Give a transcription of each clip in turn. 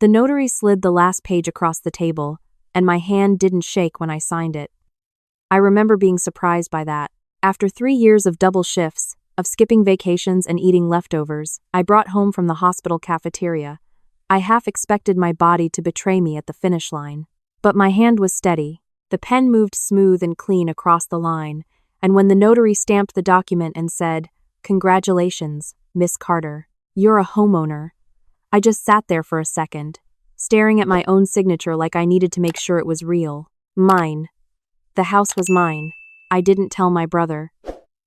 The notary slid the last page across the table, and my hand didn't shake when I signed it. I remember being surprised by that. After 3 years of double shifts, of skipping vacations and eating leftovers, I brought home from the hospital cafeteria. I half expected my body to betray me at the finish line. But my hand was steady. The pen moved smooth and clean across the line, and when the notary stamped the document and said, "Congratulations, Miss Carter, you're a homeowner," I just sat there for a second, staring at my own signature like I needed to make sure it was real. Mine. The house was mine. I didn't tell my brother.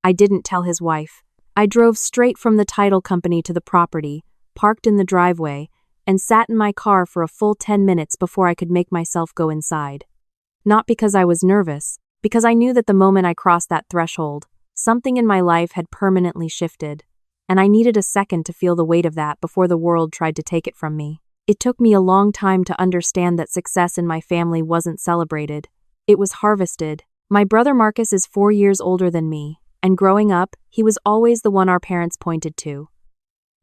I didn't tell his wife. I drove straight from the title company to the property, parked in the driveway, and sat in my car for a full 10 minutes before I could make myself go inside. Not because I was nervous, because I knew that the moment I crossed that threshold, something in my life had permanently shifted, and I needed a second to feel the weight of that before the world tried to take it from me. It took me a long time to understand that success in my family wasn't celebrated. It was harvested. My brother Marcus is 4 years older than me, and growing up, he was always the one our parents pointed to.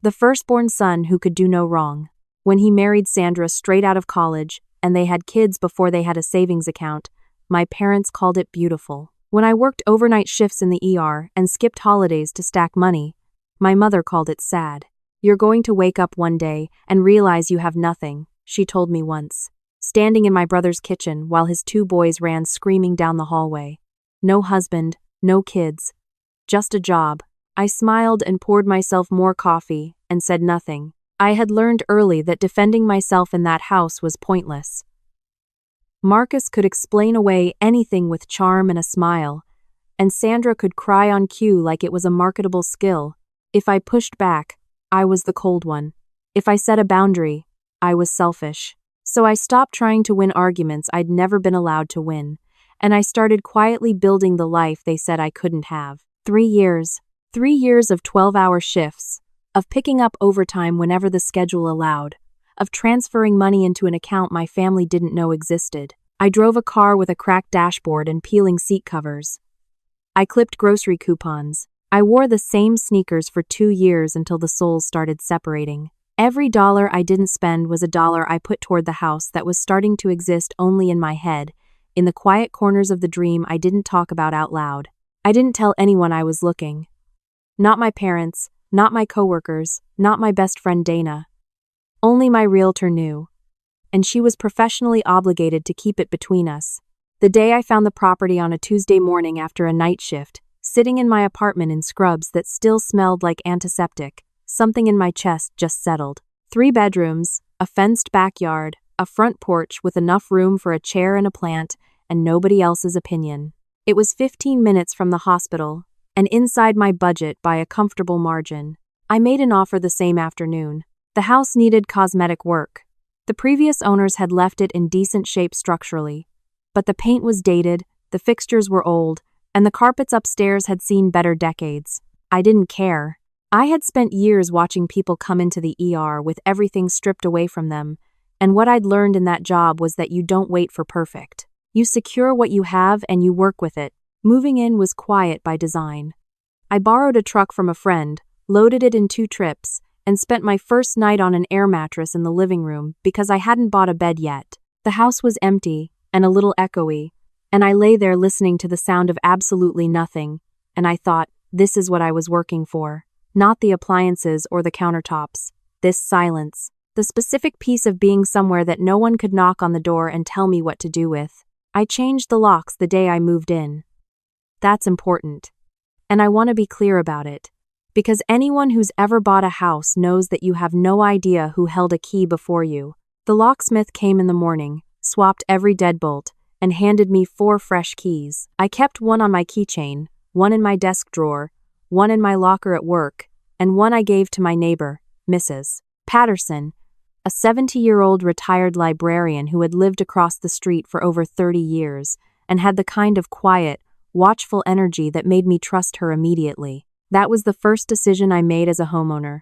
The firstborn son who could do no wrong. When he married Sandra straight out of college, and they had kids before they had a savings account, my parents called it beautiful. When I worked overnight shifts in the ER and skipped holidays to stack money, my mother called it sad. "You're going to wake up one day and realize you have nothing," she told me once, standing in my brother's kitchen while his 2 boys ran screaming down the hallway. No husband, no kids, just a job. I smiled and poured myself more coffee and said nothing. I had learned early that defending myself in that house was pointless. Marcus could explain away anything with charm and a smile, and Sandra could cry on cue like it was a marketable skill. If I pushed back, I was the cold one. If I set a boundary, I was selfish. So I stopped trying to win arguments I'd never been allowed to win, and I started quietly building the life they said I couldn't have. 3 years. 3 years of 12-hour shifts, of picking up overtime whenever the schedule allowed, of transferring money into an account my family didn't know existed. I drove a car with a cracked dashboard and peeling seat covers. I clipped grocery coupons. I wore the same sneakers for 2 years until the soles started separating. Every dollar I didn't spend was a dollar I put toward the house that was starting to exist only in my head, in the quiet corners of the dream I didn't talk about out loud. I didn't tell anyone I was looking. Not my parents, not my coworkers, not my best friend Dana. Only my realtor knew, and she was professionally obligated to keep it between us. The day I found the property on a Tuesday morning after a night shift, sitting in my apartment in scrubs that still smelled like antiseptic, something in my chest just settled. 3 bedrooms, a fenced backyard, a front porch with enough room for a chair and a plant, and nobody else's opinion. It was 15 minutes from the hospital, and inside my budget by a comfortable margin. I made an offer the same afternoon. The house needed cosmetic work. The previous owners had left it in decent shape structurally, but the paint was dated, the fixtures were old, and the carpets upstairs had seen better decades. I didn't care. I had spent years watching people come into the ER with everything stripped away from them, and what I'd learned in that job was that you don't wait for perfect. You secure what you have and you work with it. Moving in was quiet by design. I borrowed a truck from a friend, loaded it in 2 trips, and spent my first night on an air mattress in the living room because I hadn't bought a bed yet. The house was empty and a little echoey, and I lay there listening to the sound of absolutely nothing, and I thought, this is what I was working for. Not the appliances or the countertops. This silence. The specific piece of being somewhere that no one could knock on the door and tell me what to do with. I changed the locks the day I moved in. That's important. And I want to be clear about it. Because anyone who's ever bought a house knows that you have no idea who held a key before you. The locksmith came in the morning, swapped every deadbolt, and handed me 4 fresh keys. I kept one on my keychain, one in my desk drawer, one in my locker at work, and one I gave to my neighbor, Mrs. Patterson, a 70-year-old retired librarian who had lived across the street for over 30 years and had the kind of quiet, watchful energy that made me trust her immediately. That was the first decision I made as a homeowner.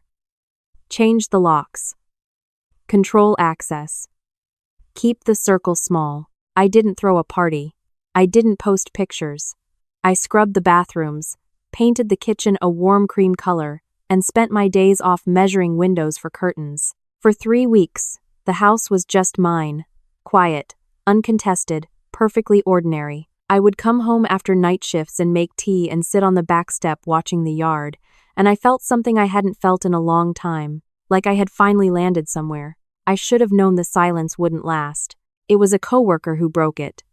Change the locks. Control access. Keep the circle small. I didn't throw a party. I didn't post pictures. I scrubbed the bathrooms, painted the kitchen a warm cream color, and spent my days off measuring windows for curtains. For 3 weeks, The house was just mine. Quiet, uncontested, perfectly ordinary. I would come home after night shifts and make tea and sit on the back step watching the yard, and I felt something I hadn't felt in a long time, like I had finally landed somewhere. I should have known the silence wouldn't last. It was a coworker who broke it.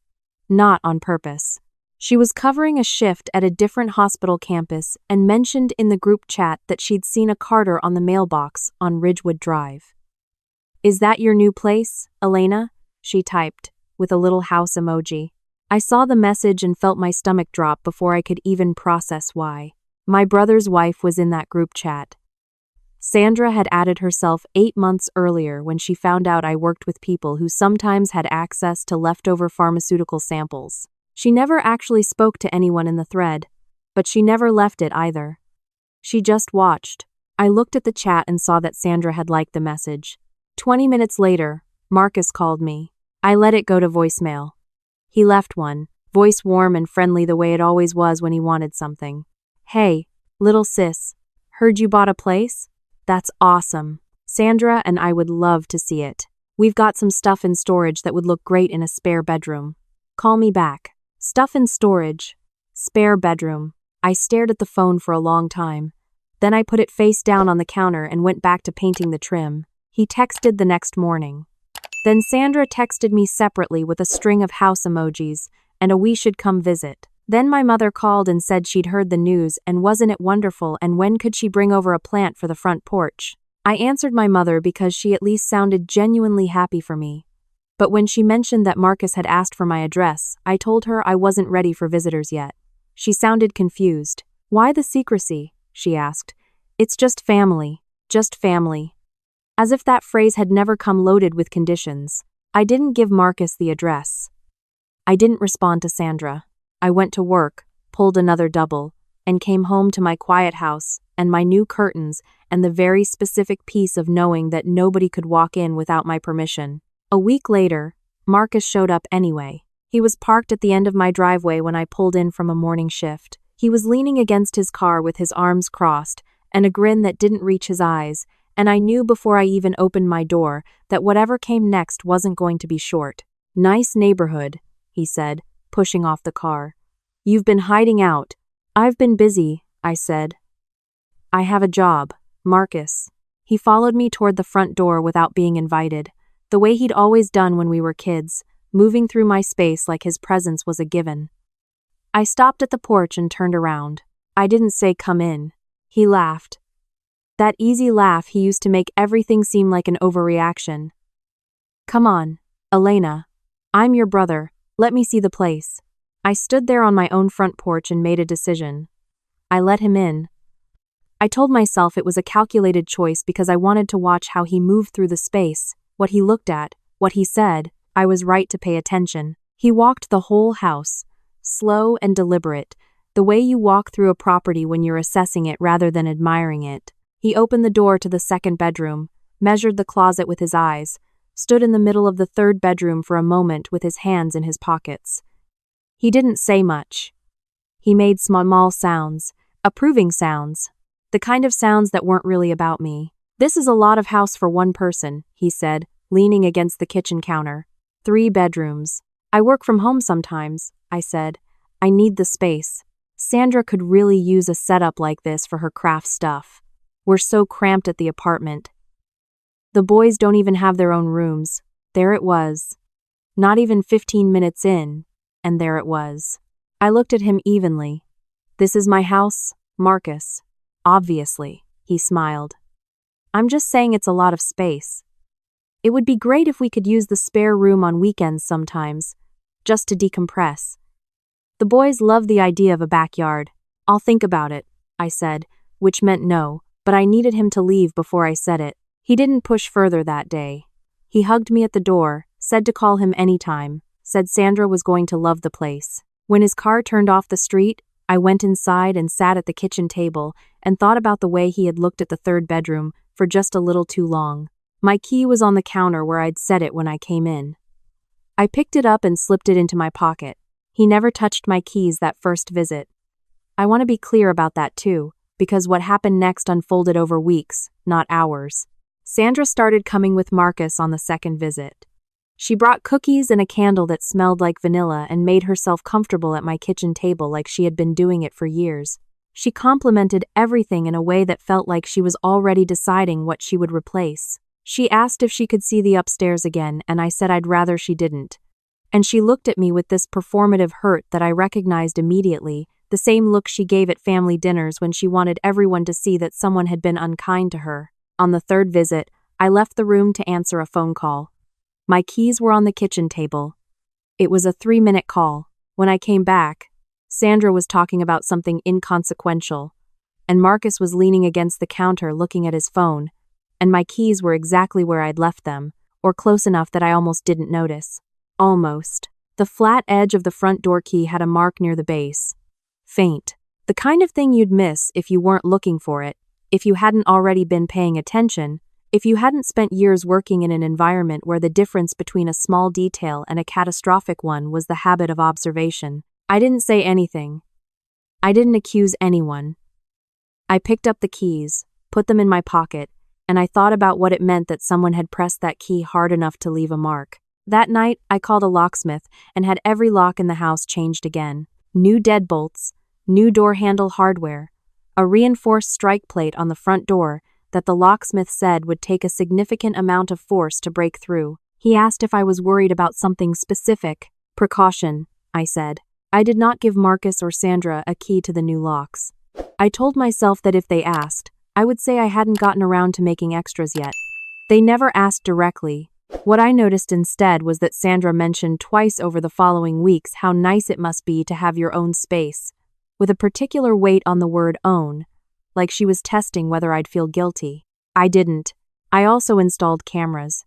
Not on purpose. She was covering a shift at a different hospital campus and mentioned in the group chat that she'd seen a Carter on the mailbox on Ridgewood Drive. "Is that your new place, Elena?" she typed, with a little house emoji. I saw the message and felt my stomach drop before I could even process why. My brother's wife was in that group chat. Sandra had added herself 8 months earlier when she found out I worked with people who sometimes had access to leftover pharmaceutical samples. She never actually spoke to anyone in the thread, but she never left it either. She just watched. I looked at the chat and saw that Sandra had liked the message. 20 minutes later, Marcus called me. I let it go to voicemail. He left one, voice warm and friendly the way it always was when he wanted something. "Hey, little sis, heard you bought a place? That's awesome. Sandra and I would love to see it. We've got some stuff in storage that would look great in a spare bedroom. Call me back." Stuff in storage. Spare bedroom. I stared at the phone for a long time. Then I put it face down on the counter and went back to painting the trim. He texted the next morning. Then Sandra texted me separately with a string of house emojis and a "we should come visit." Then my mother called and said she'd heard the news and wasn't it wonderful and when could she bring over a plant for the front porch. I answered my mother because she at least sounded genuinely happy for me. But when she mentioned that Marcus had asked for my address, I told her I wasn't ready for visitors yet. She sounded confused. "Why the secrecy?" she asked. "It's just family. Just family." As if that phrase had never come loaded with conditions. I didn't give Marcus the address. I didn't respond to Sandra. I went to work, pulled another double, and came home to my quiet house and my new curtains and the very specific peace of knowing that nobody could walk in without my permission. A week later, Marcus showed up anyway. He was parked at the end of my driveway when I pulled in from a morning shift. He was leaning against his car with his arms crossed and a grin that didn't reach his eyes, and I knew before I even opened my door that whatever came next wasn't going to be short. "Nice neighborhood," he said, pushing off the car. "You've been hiding out." "I've been busy," I said. "I have a job, Marcus." He followed me toward the front door without being invited, the way he'd always done when we were kids, moving through my space like his presence was a given. I stopped at the porch and turned around. I didn't say "come in." He laughed. That easy laugh he used to make everything seem like an overreaction. "Come on, Elena. I'm your brother. Let me see the place." I stood there on my own front porch and made a decision. I let him in. I told myself it was a calculated choice because I wanted to watch how he moved through the space, what he looked at, what he said. I was right to pay attention. He walked the whole house, slow and deliberate, the way you walk through a property when you're assessing it rather than admiring it. He opened the door to the second bedroom, measured the closet with his eyes, stood in the middle of the third bedroom for a moment with his hands in his pockets. He didn't say much. He made small sounds, approving sounds, the kind of sounds that weren't really about me. "This is a lot of house for one person," he said, leaning against the kitchen counter. 3 bedrooms. "I work from home sometimes," I said. "I need the space." Sandra could really use a setup like this for her craft stuff. We're so cramped at the apartment. The boys don't even have their own rooms. There it was. Not even 15 minutes in, and there it was. I looked at him evenly. "This is my house, Marcus." "Obviously," he smiled. "I'm just saying it's a lot of space. It would be great if we could use the spare room on weekends sometimes, just to decompress." The boys love the idea of a backyard. "I'll think about it," I said, which meant no, but I needed him to leave before I said it. He didn't push further that day. He hugged me at the door, said to call him anytime, said Sandra was going to love the place. When his car turned off the street, I went inside and sat at the kitchen table and thought about the way he had looked at the third bedroom for just a little too long. My key was on the counter where I'd set it when I came in. I picked it up and slipped it into my pocket. He never touched my keys that first visit. I want to be clear about that too, because what happened next unfolded over weeks, not hours. Sandra started coming with Marcus on the second visit. She brought cookies and a candle that smelled like vanilla and made herself comfortable at my kitchen table like she had been doing it for years. She complimented everything in a way that felt like she was already deciding what she would replace. She asked if she could see the upstairs again, and I said I'd rather she didn't. And she looked at me with this performative hurt that I recognized immediately, the same look she gave at family dinners when she wanted everyone to see that someone had been unkind to her. On the third visit, I left the room to answer a phone call. My keys were on the kitchen table. It was a 3-minute call. When I came back, Sandra was talking about something inconsequential, and Marcus was leaning against the counter looking at his phone, and my keys were exactly where I'd left them, or close enough that I almost didn't notice. Almost. The flat edge of the front door key had a mark near the base. Faint. The kind of thing you'd miss if you weren't looking for it, if you hadn't already been paying attention, if you hadn't spent years working in an environment where the difference between a small detail and a catastrophic one was the habit of observation. I didn't say anything. I didn't accuse anyone. I picked up the keys, put them in my pocket, and I thought about what it meant that someone had pressed that key hard enough to leave a mark. That night, I called a locksmith and had every lock in the house changed again. New deadbolts, new door handle hardware, a reinforced strike plate on the front door that the locksmith said would take a significant amount of force to break through. He asked if I was worried about something specific. Precaution, I said. I did not give Marcus or Sandra a key to the new locks. I told myself that if they asked, I would say I hadn't gotten around to making extras yet. They never asked directly. What I noticed instead was that Sandra mentioned twice over the following weeks how nice it must be to have your own space, with a particular weight on the word own, like she was testing whether I'd feel guilty. I didn't. I also installed cameras.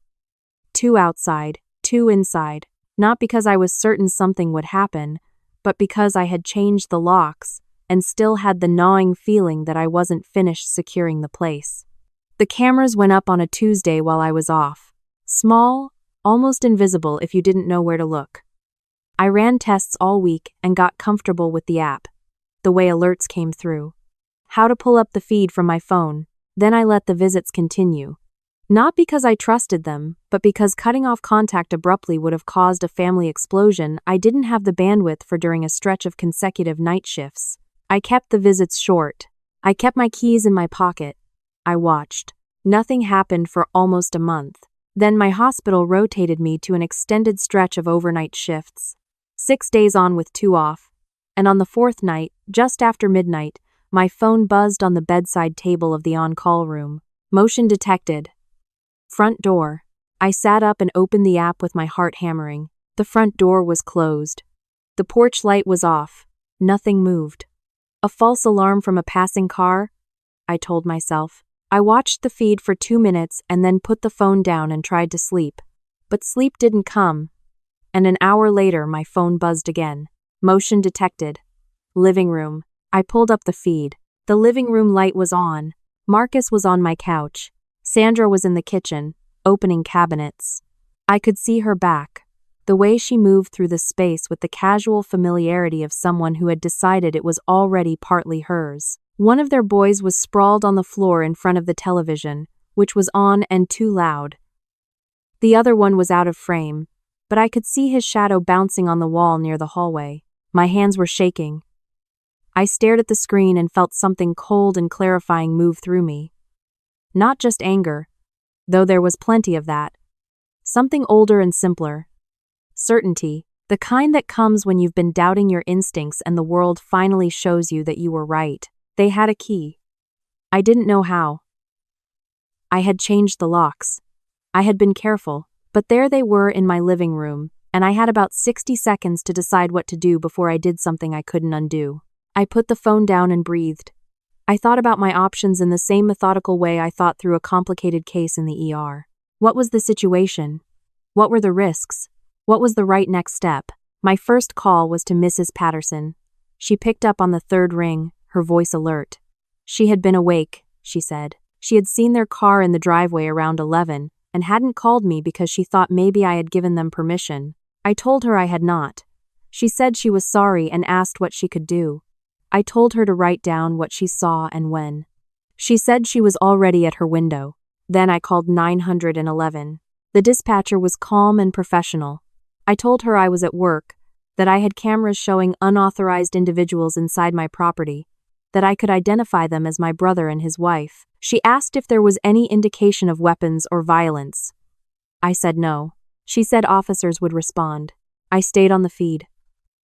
2 outside, 2 inside, not because I was certain something would happen, but because I had changed the locks and still had the gnawing feeling that I wasn't finished securing the place. The cameras went up on a Tuesday while I was off. Small, almost invisible if you didn't know where to look. I ran tests all week and got comfortable with the app, the way alerts came through, how to pull up the feed from my phone. Then I let the visits continue. Not because I trusted them, but because cutting off contact abruptly would have caused a family explosion I didn't have the bandwidth for during a stretch of consecutive night shifts. I kept the visits short. I kept my keys in my pocket. I watched. Nothing happened for almost a month. Then my hospital rotated me to an extended stretch of overnight shifts. 6 days on with 2 off. And on the 4th night, just after midnight, my phone buzzed on the bedside table of the on-call room. Motion detected. Front door. I sat up and opened the app with my heart hammering. The front door was closed. The porch light was off. Nothing moved. A false alarm from a passing car? I told myself. I watched the feed for 2 minutes and then put the phone down and tried to sleep. But sleep didn't come. And an hour later, my phone buzzed again. Motion detected. Living room. I pulled up the feed. The living room light was on. Marcus was on my couch. Sandra was in the kitchen, opening cabinets. I could see her back, the way she moved through the space with the casual familiarity of someone who had decided it was already partly hers. One of their boys was sprawled on the floor in front of the television, which was on and too loud. The other one was out of frame, but I could see his shadow bouncing on the wall near the hallway. My hands were shaking. I stared at the screen and felt something cold and clarifying move through me. Not just anger, though there was plenty of that. Something older and simpler. Certainty, the kind that comes when you've been doubting your instincts and the world finally shows you that you were right. They had a key. I didn't know how. I had changed the locks. I had been careful, but there they were in my living room, and I had about 60 seconds to decide what to do before I did something I couldn't undo. I put the phone down and breathed. I thought about my options in the same methodical way I thought through a complicated case in the ER. What was the situation? What were the risks? What was the right next step? My first call was to Mrs. Patterson. She picked up on the 3rd ring, her voice alert. She had been awake, she said. She had seen their car in the driveway around 11 and hadn't called me because she thought maybe I had given them permission. I told her I had not. She said she was sorry and asked what she could do. I told her to write down what she saw and when. She said she was already at her window. Then I called 911. The dispatcher was calm and professional. I told her I was at work, that I had cameras showing unauthorized individuals inside my property, that I could identify them as my brother and his wife. She asked if there was any indication of weapons or violence. I said no. She said officers would respond. I stayed on the feed.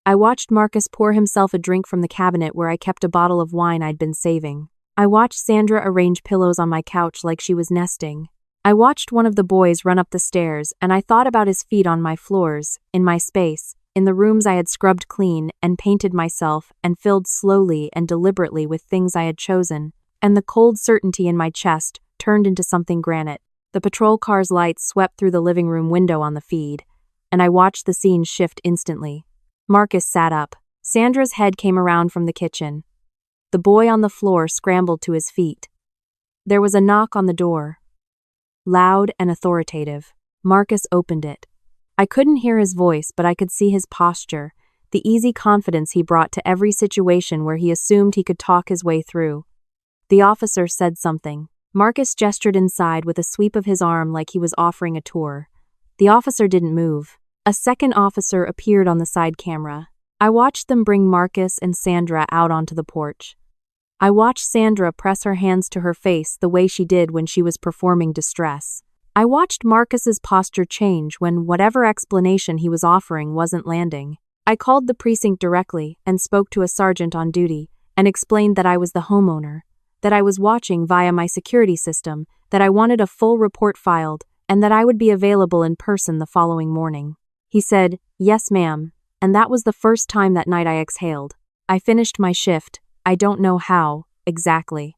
I watched Marcus pour himself a drink from the cabinet where I kept a bottle of wine I'd been saving. I watched Sandra arrange pillows on my couch like she was nesting. I watched one of the boys run up the stairs, and I thought about his feet on my floors, in my space, in the rooms I had scrubbed clean and painted myself and filled slowly and deliberately with things I had chosen, and the cold certainty in my chest turned into something granite. The patrol car's lights swept through the living room window on the feed, and I watched the scene shift instantly. Marcus sat up. Sandra's head came around from the kitchen. The boy on the floor scrambled to his feet. There was a knock on the door. Loud and authoritative. Marcus opened it. I couldn't hear his voice, but I could see his posture, the easy confidence he brought to every situation where he assumed he could talk his way through. The officer said something. Marcus gestured inside with a sweep of his arm like he was offering a tour. The officer didn't move. A second officer appeared on the side camera. I watched them bring Marcus and Sandra out onto the porch. I watched Sandra press her hands to her face the way she did when she was performing distress. I watched Marcus's posture change when whatever explanation he was offering wasn't landing. I called the precinct directly and spoke to a sergeant on duty and explained that I was the homeowner, that I was watching via my security system, that I wanted a full report filed, and that I would be available in person the following morning. He said, "Yes, ma'am," and that was the first time that night I exhaled. I finished my shift, I don't know how, exactly.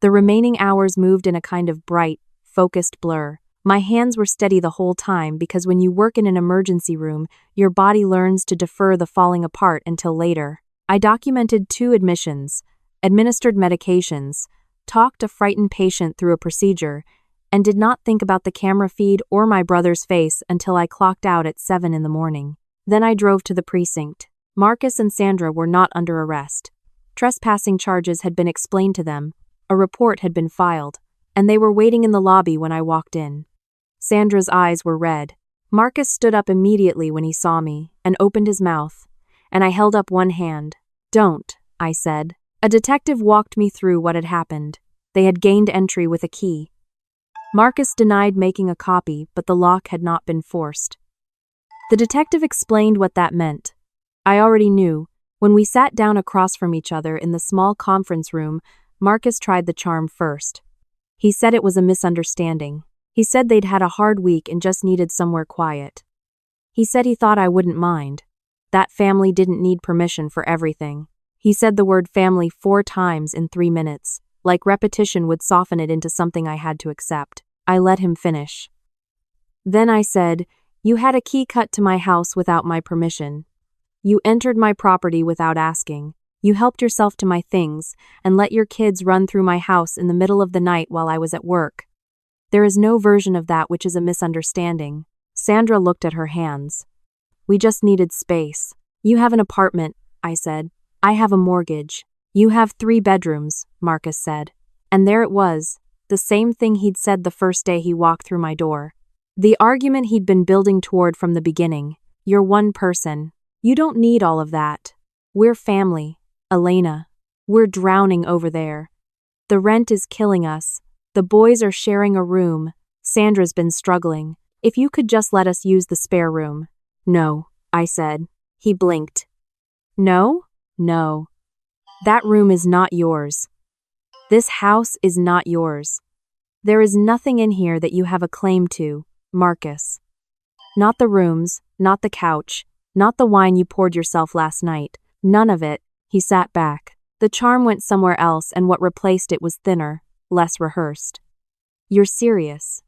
The remaining hours moved in a kind of bright, focused blur. My hands were steady the whole time because when you work in an emergency room, your body learns to defer the falling apart until later. I documented 2 admissions, administered medications, talked a frightened patient through a procedure, and did not think about the camera feed or my brother's face until I clocked out at 7 in the morning. Then I drove to the precinct. Marcus and Sandra were not under arrest. Trespassing charges had been explained to them, a report had been filed, and they were waiting in the lobby when I walked in. Sandra's eyes were red. Marcus stood up immediately when he saw me and opened his mouth, and I held up one hand. "Don't," I said. A detective walked me through what had happened. They had gained entry with a key. Marcus denied making a copy, but the lock had not been forced. The detective explained what that meant. I already knew. When we sat down across from each other in the small conference room, Marcus tried the charm first. He said it was a misunderstanding. He said they'd had a hard week and just needed somewhere quiet. He said he thought I wouldn't mind. That family didn't need permission for everything. He said the word family 4 times in 3 minutes, like repetition would soften it into something I had to accept. I let him finish. Then I said, "You had a key cut to my house without my permission. You entered my property without asking. You helped yourself to my things and let your kids run through my house in the middle of the night while I was at work. There is no version of that which is a misunderstanding." Sandra looked at her hands. "We just needed space. You have an apartment," I said. "I have a mortgage. You have 3 bedrooms," Marcus said. And there it was, the same thing he'd said the first day he walked through my door. The argument he'd been building toward from the beginning. You're one person. You don't need all of that. We're family, Elena. We're drowning over there. The rent is killing us. The boys are sharing a room. Sandra's been struggling. If you could just let us use the spare room." "No," I said. He blinked. "No? No. That room is not yours. This house is not yours. There is nothing in here that you have a claim to, Marcus. Not the rooms, not the couch, not the wine you poured yourself last night. None of it." He sat back. The charm went somewhere else and what replaced it was thinner, less rehearsed. "You're serious.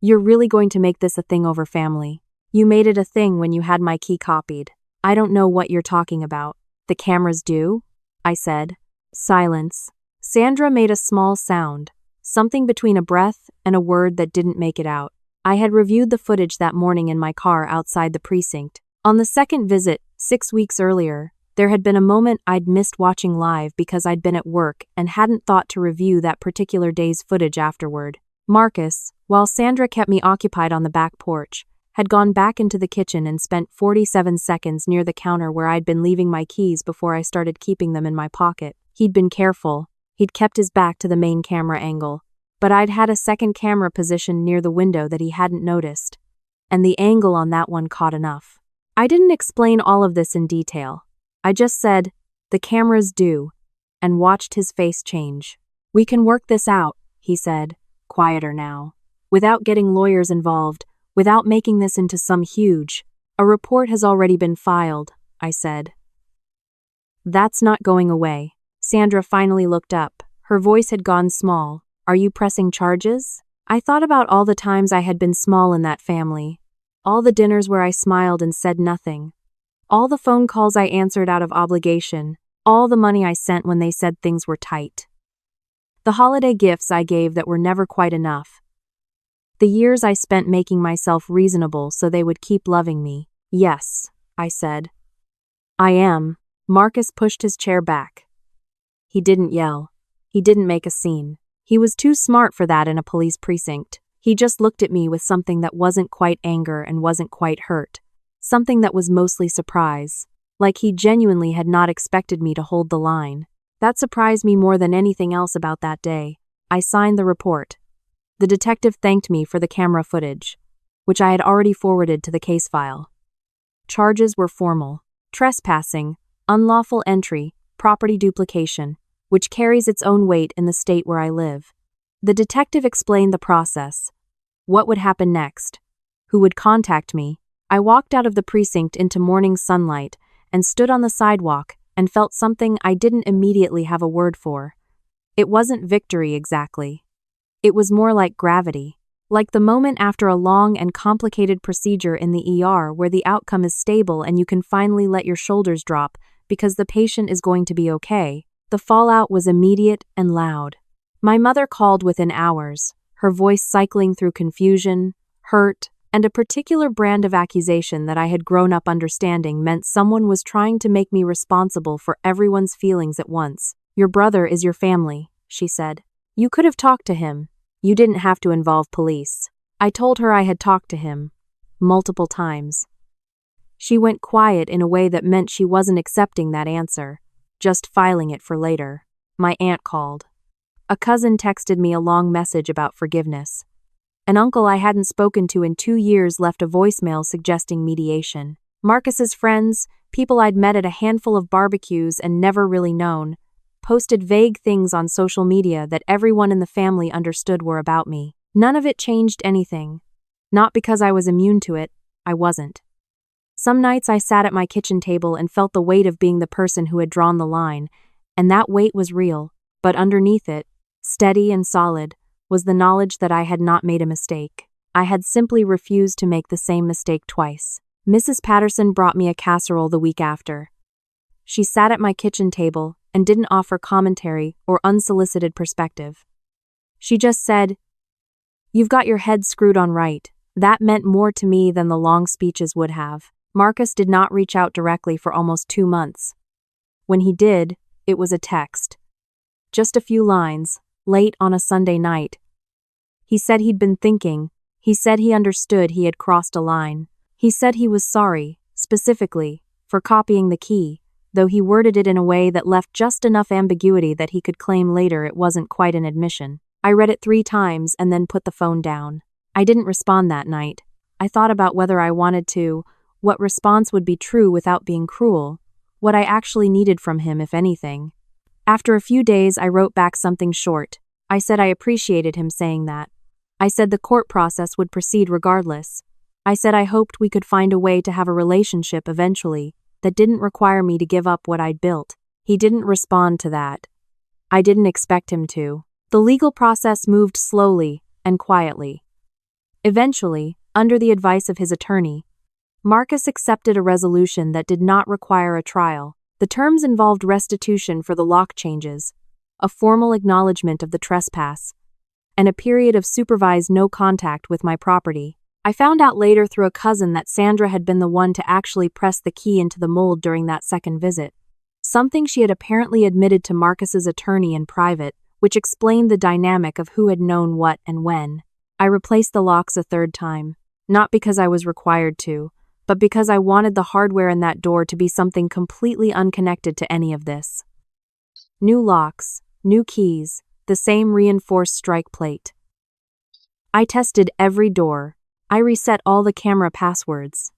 You're really going to make this a thing over family. You made it a thing when you had my key copied. I don't know what you're talking about. The cameras do?" I said. Silence. Sandra made a small sound, something between a breath and a word that didn't make it out. I had reviewed the footage that morning in my car outside the precinct. On the second visit, 6 weeks earlier, there had been a moment I'd missed watching live because I'd been at work and hadn't thought to review that particular day's footage afterward. Marcus, while Sandra kept me occupied on the back porch, had gone back into the kitchen and spent 47 seconds near the counter where I'd been leaving my keys before I started keeping them in my pocket. He'd been careful. He'd kept his back to the main camera angle, but I'd had a second camera positioned near the window that he hadn't noticed, and the angle on that one caught enough. I didn't explain all of this in detail. I just said, "The camera's due," and watched his face change. "We can work this out," he said, quieter now. "Without getting lawyers involved, without making this into some huge. A report has already been filed," I said. "That's not going away." Sandra finally looked up. Her voice had gone small. "Are you pressing charges?" I thought about all the times I had been small in that family. All the dinners where I smiled and said nothing. All the phone calls I answered out of obligation. All the money I sent when they said things were tight. The holiday gifts I gave that were never quite enough. The years I spent making myself reasonable so they would keep loving me. "Yes," I said. "I am." Marcus pushed his chair back. He didn't yell. He didn't make a scene. He was too smart for that in a police precinct. He just looked at me with something that wasn't quite anger and wasn't quite hurt. Something that was mostly surprise. Like he genuinely had not expected me to hold the line. That surprised me more than anything else about that day. I signed the report. The detective thanked me for the camera footage, which I had already forwarded to the case file. Charges were formal: trespassing, unlawful entry, property duplication, which carries its own weight in the state where I live. The detective explained the process. What would happen next? Who would contact me? I walked out of the precinct into morning sunlight and stood on the sidewalk and felt something I didn't immediately have a word for. It wasn't victory exactly. It was more like gravity. Like the moment after a long and complicated procedure in the ER where the outcome is stable and you can finally let your shoulders drop because the patient is going to be okay. The fallout was immediate and loud. My mother called within hours, her voice cycling through confusion, hurt, and a particular brand of accusation that I had grown up understanding meant someone was trying to make me responsible for everyone's feelings at once. "Your brother is your family," she said. "You could have talked to him. You didn't have to involve police." I told her I had talked to him. Multiple times. She went quiet in a way that meant she wasn't accepting that answer, just filing it for later. My aunt called. A cousin texted me a long message about forgiveness. An uncle I hadn't spoken to in 2 years left a voicemail suggesting mediation. Marcus's friends, people I'd met at a handful of barbecues and never really known, posted vague things on social media that everyone in the family understood were about me. None of it changed anything. Not because I was immune to it, I wasn't. Some nights I sat at my kitchen table and felt the weight of being the person who had drawn the line, and that weight was real, but underneath it, steady and solid, was the knowledge that I had not made a mistake. I had simply refused to make the same mistake twice. Mrs. Patterson brought me a casserole the week after. She sat at my kitchen table and didn't offer commentary or unsolicited perspective. She just said, "You've got your head screwed on right." That meant more to me than the long speeches would have. Marcus did not reach out directly for almost 2 months. When he did, it was a text. Just a few lines, late on a Sunday night. He said he'd been thinking. He said he understood he had crossed a line. He said he was sorry, specifically, for copying the key, though he worded it in a way that left just enough ambiguity that he could claim later it wasn't quite an admission. I read it 3 times and then put the phone down. I didn't respond that night. I thought about whether I wanted to, what response would be true without being cruel, what I actually needed from him, if anything. After a few days, I wrote back something short. I said I appreciated him saying that. I said the court process would proceed regardless. I said I hoped we could find a way to have a relationship eventually that didn't require me to give up what I'd built. He didn't respond to that. I didn't expect him to. The legal process moved slowly and quietly. Eventually, under the advice of his attorney, Marcus accepted a resolution that did not require a trial. The terms involved restitution for the lock changes, a formal acknowledgement of the trespass, and a period of supervised no contact with my property. I found out later through a cousin that Sandra had been the one to actually press the key into the mold during that second visit, something she had apparently admitted to Marcus's attorney in private which explained the dynamic of who had known what and when. I replaced the locks a third time, not because I was required to, but because I wanted the hardware in that door to be something completely unconnected to any of this. New locks, new keys, the same reinforced strike plate. I tested every door. I reset all the camera passwords.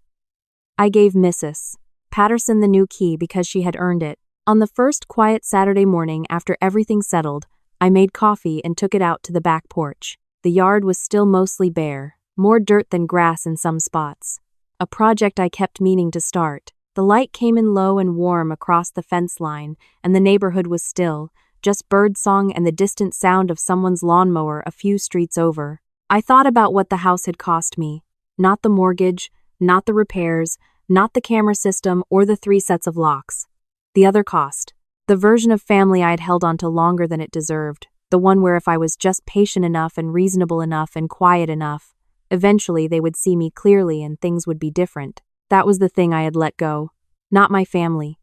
I gave Mrs. Patterson the new key because she had earned it. On the first quiet Saturday morning after everything settled, I made coffee and took it out to the back porch. The yard was still mostly bare, more dirt than grass in some spots. A project I kept meaning to start. The light came in low and warm across the fence line, and the neighborhood was still, just birdsong and the distant sound of someone's lawnmower a few streets over. I thought about what the house had cost me. Not the mortgage, not the repairs, not the camera system or the 3 sets of locks. The other cost. The version of family I had held on to longer than it deserved. The one where if I was just patient enough and reasonable enough and quiet enough, eventually they would see me clearly and things would be different. That was the thing I had let go. Not my family.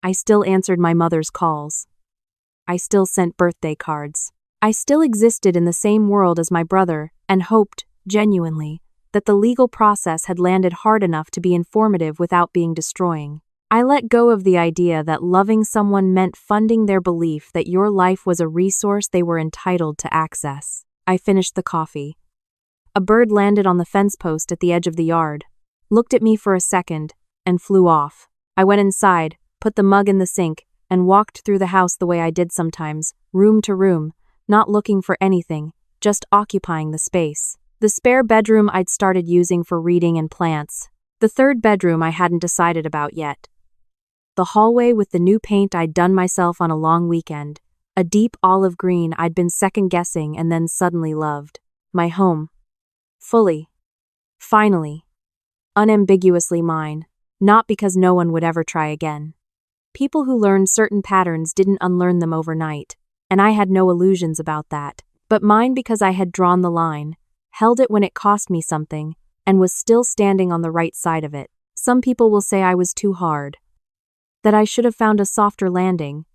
I still answered my mother's calls. I still sent birthday cards. I still existed in the same world as my brother and hoped, genuinely, that the legal process had landed hard enough to be informative without being destroying. I let go of the idea that loving someone meant funding their belief that your life was a resource they were entitled to access. I finished the coffee. A bird landed on the fence post at the edge of the yard, looked at me for a second, and flew off. I went inside, put the mug in the sink, and walked through the house the way I did sometimes, room to room, not looking for anything, just occupying the space. The spare bedroom I'd started using for reading and plants. The third bedroom I hadn't decided about yet. The hallway with the new paint I'd done myself on a long weekend. A deep olive green I'd been second-guessing and then suddenly loved. My home. Fully. Finally. Unambiguously mine. Not because no one would ever try again. People who learned certain patterns didn't unlearn them overnight, and I had no illusions about that. But mine because I had drawn the line, held it when it cost me something, and was still standing on the right side of it. Some people will say I was too hard. That I should have found a softer landing.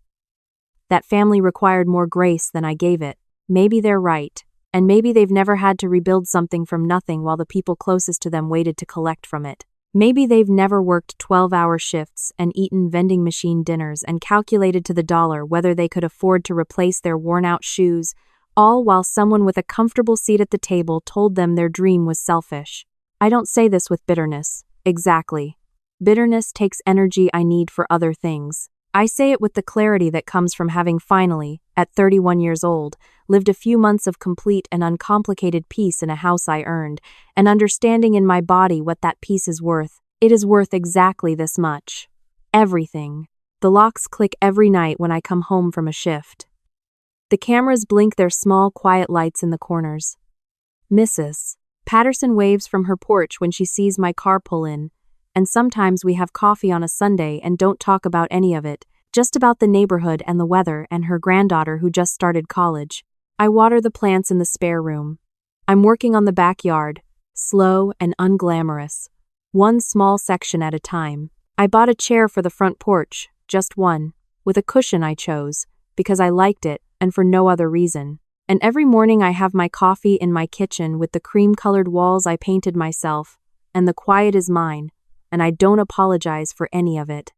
That family required more grace than I gave it. Maybe they're right, and maybe they've never had to rebuild something from nothing while the people closest to them waited to collect from it. Maybe they've never worked 12-hour shifts and eaten vending machine dinners and calculated to the dollar whether they could afford to replace their worn-out shoes, all while someone with a comfortable seat at the table told them their dream was selfish. I don't say this with bitterness. Exactly. Bitterness takes energy I need for other things. I say it with the clarity that comes from having finally, at 31 years old, lived a few months of complete and uncomplicated peace in a house I earned, and understanding in my body what that peace is worth. It is worth exactly this much. Everything. The locks click every night when I come home from a shift. The cameras blink their small, quiet lights in the corners. Mrs. Patterson waves from her porch when she sees my car pull in, and sometimes we have coffee on a Sunday and don't talk about any of it, just about the neighborhood and the weather and her granddaughter who just started college. I water the plants in the spare room. I'm working on the backyard, slow and unglamorous, one small section at a time. I bought a chair for the front porch, just one, with a cushion I chose, because I liked it and for no other reason. And every morning I have my coffee in my kitchen with the cream-colored walls I painted myself, and the quiet is mine, and I don't apologize for any of it.